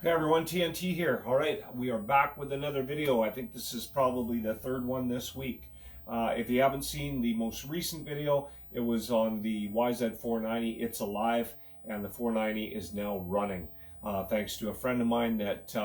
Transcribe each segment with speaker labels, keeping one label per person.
Speaker 1: Hey everyone, TNT here. All right, we are back with another video. I think this is probably the third one this week. If you haven't seen the most recent video, it was on the YZ490. It's alive, and the 490 is now running. Thanks to a friend of mine that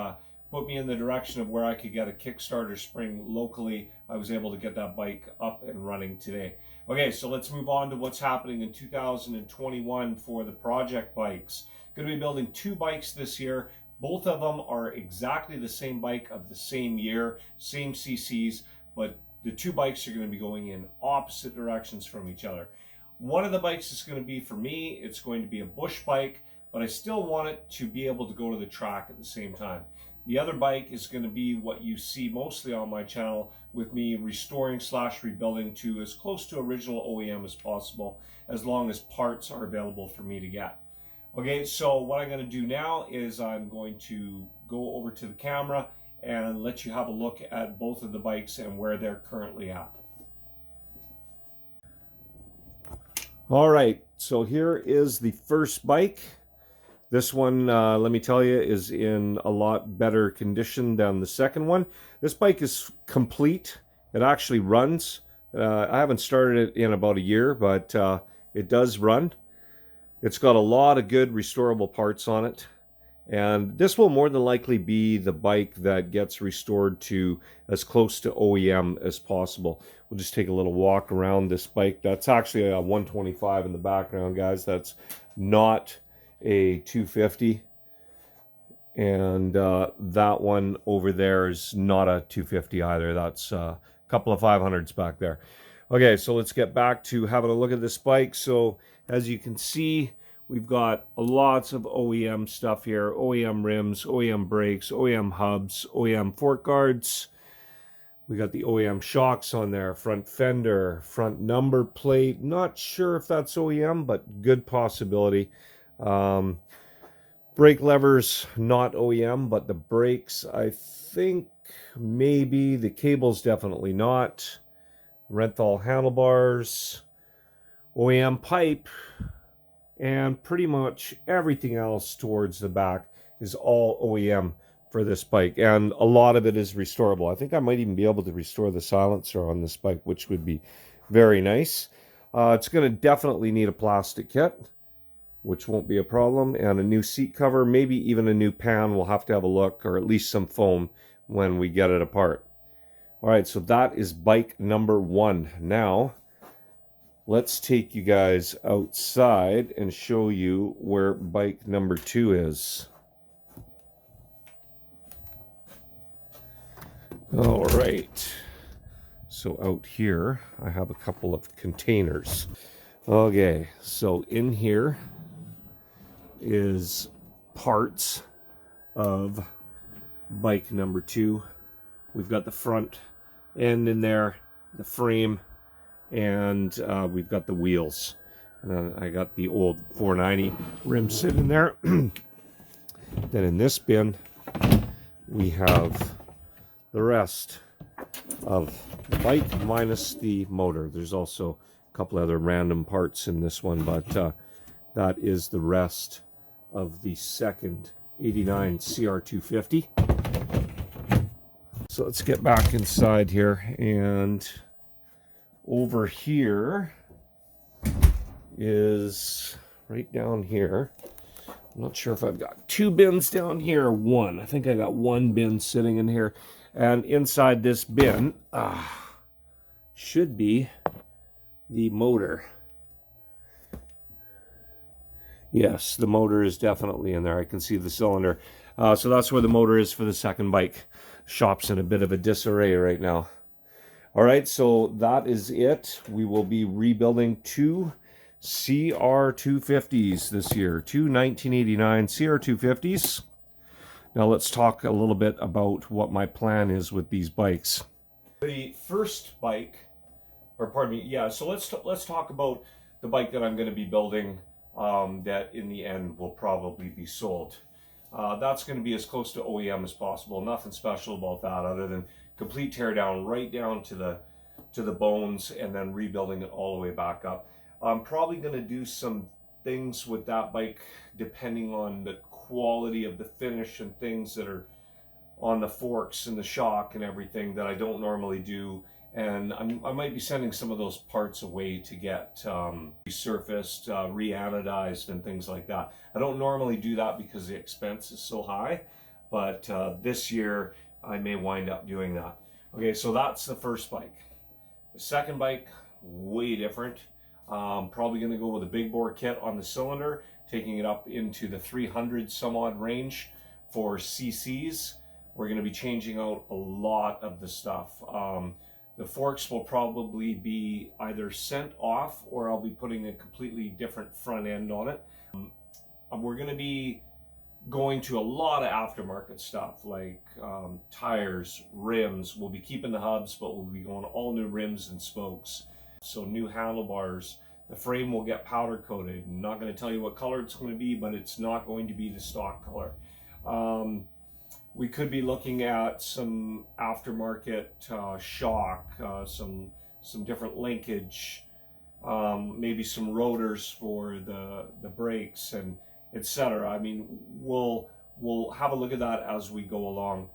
Speaker 1: put me in the direction of where I could get a Kickstarter spring locally. I was able to get that bike up and running today. Okay, so let's move on to what's happening in 2021 for the project bikes. Going to be building two bikes this year. Both of them are exactly the same bike of the same year, same CCs, but the two bikes are going to be going in opposite directions from each other. One of the bikes is going to be, for me, it's going to be a bush bike, but I still want it to be able to go to the track at the same time. The other bike is going to be what you see mostly on my channel, with me restoring / rebuilding to as close to original OEM as possible, as long as parts are available for me to get. Okay, so what I'm going to do now is I'm going to go over to the camera and let you have a look at both of the bikes and where they're currently at. All right, so here is the first bike. This one, let me tell you, is in a lot better condition than the second one. This bike is complete. It actually runs. I haven't started it in about a year, but it does run. It's got a lot of good restorable parts on it, and this will more than likely be the bike that gets restored to as close to OEM as possible. We'll just take a little walk around this bike. That's actually a 125 in the background, guys. That's not a 250, and that one over there is not a 250 either. That's a couple of 500s back there. Okay, so let's get back to having a look at this bike. So as you can see, we've got lots of OEM stuff here. OEM rims, OEM brakes, OEM hubs, OEM fork guards. We got the OEM shocks on there, front fender, front number plate. Not sure if that's OEM, but good possibility. Brake levers, not OEM, but the brakes, I think maybe. The cables, definitely not. Renthal handlebars, OEM pipe, and pretty much everything else towards the back is all OEM for this bike, and a lot of it is restorable. I think I might even be able to restore the silencer on this bike, which would be very nice. It's going to definitely need a plastic kit, which won't be a problem, and a new seat cover, maybe even a new pan. We'll have to have a look, or at least some foam when we get it apart. All right, so that is bike number one. Now, let's take you guys outside and show you where bike number two is. All right, so out here, I have a couple of containers. Okay, so in here is parts of bike number two. We've got the front end in there, the frame, and we've got the wheels. And then I got the old 490 rim sitting there. Then in this bin, we have the rest of the bike minus the motor. There's also a couple other random parts in this one, but that is the rest of the second 89 CR250. So let's get back inside here, and over here is right down here. I'm not sure if I've got two bins down here or one. I think I got one bin sitting in here, and inside this bin should be the motor. Yes, the motor is definitely in there. I can see the cylinder. So that's where the motor is for the second bike. Shop's in a bit of a disarray right now. All right, so that is it. We will be rebuilding two CR250s this year. Two 1989 CR250s. Now let's talk a little bit about what my plan is with these bikes. The first bike, or pardon me, yeah, so let's talk about the bike that I'm going to be building, that in the end will probably be sold. That's going to be as close to OEM as possible. Nothing special about that other than complete teardown right down to the bones, and then rebuilding it all the way back up. I'm probably going to do some things with that bike depending on the quality of the finish and things that are on the forks and the shock and everything that I don't normally do. And I might be sending some of those parts away to get resurfaced, re-anodized and things like that. I don't normally do that because the expense is so high, but this year I may wind up doing that. Okay, so that's the first bike. The second bike, way different. Probably going to go with a big bore kit on the cylinder, taking it up into the 300 some odd range for CCs. We're going to be changing out a lot of the stuff. The forks will probably be either sent off or I'll be putting a completely different front end on it. We're going to be going to a lot of aftermarket stuff like tires, rims. We'll be keeping the hubs, but we'll be going all new rims and spokes. So new handlebars. The frame will get powder coated. I'm not going to tell you what color it's going to be, but it's not going to be the stock color. We could be looking at some aftermarket shock, some different linkage, maybe some rotors for the brakes and etc. I mean, we'll have a look at that as we go along.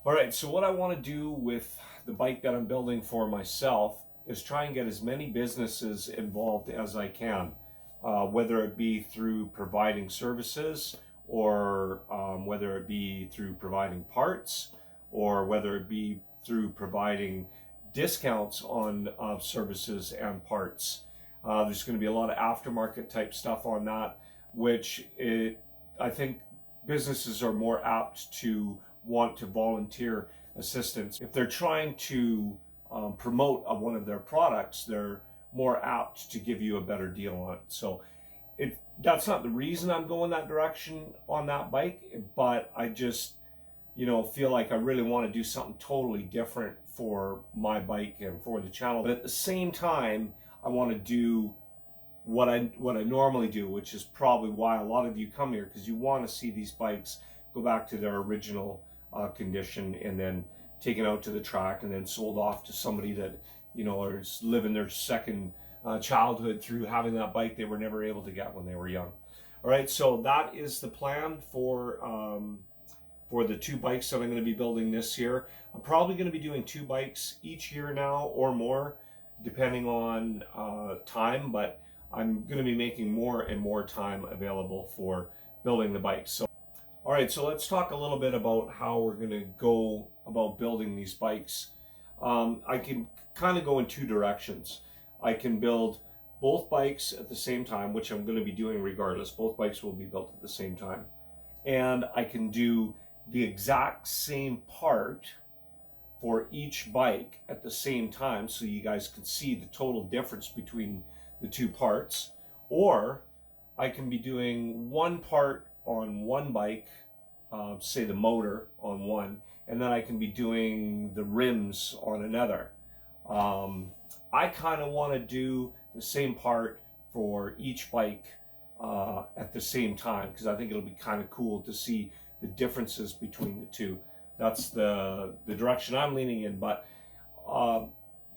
Speaker 1: All right, so what I want to do with the bike that I'm building for myself is try and get as many businesses involved as I can, whether it be through providing services, or whether it be through providing parts, or whether it be through providing discounts on services and parts. There's going to be a lot of aftermarket type stuff on that, which I think businesses are more apt to want to volunteer assistance. If they're trying to promote one of their products, they're more apt to give you a better deal on it. So that's not the reason I'm going that direction on that bike, but I just, feel like I really want to do something totally different for my bike and for the channel. But at the same time, I want to do what I normally do, which is probably why a lot of you come here, because you want to see these bikes go back to their original condition and then taken out to the track and then sold off to somebody that, is living their second childhood through having that bike they were never able to get when they were young. All right, so that is the plan for the two bikes that I'm going to be building this year. I'm probably going to be doing two bikes each year now or more, depending on time, but I'm going to be making more and more time available for building the bikes. So, all right, so let's talk a little bit about how we're going to go about building these bikes. I can kind of go in two directions. I can build both bikes at the same time, which I'm going to be doing regardless. Both bikes will be built at the same time. And I can do the exact same part for each bike at the same time, so you guys can see the total difference between the two parts. Or I can be doing one part on one bike, say the motor on one, and then I can be doing the rims on another. I kind of want to do the same part for each bike at the same time, because I think it'll be kind of cool to see the differences between the two. That's the direction I'm leaning in. But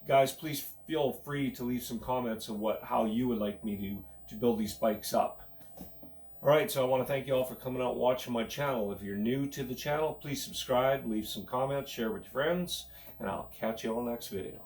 Speaker 1: guys, please feel free to leave some comments on how you would like me to build these bikes up. All right, so I want to thank you all for coming out and watching my channel. If you're new to the channel, please subscribe, leave some comments, share with your friends, and I'll catch you all next video.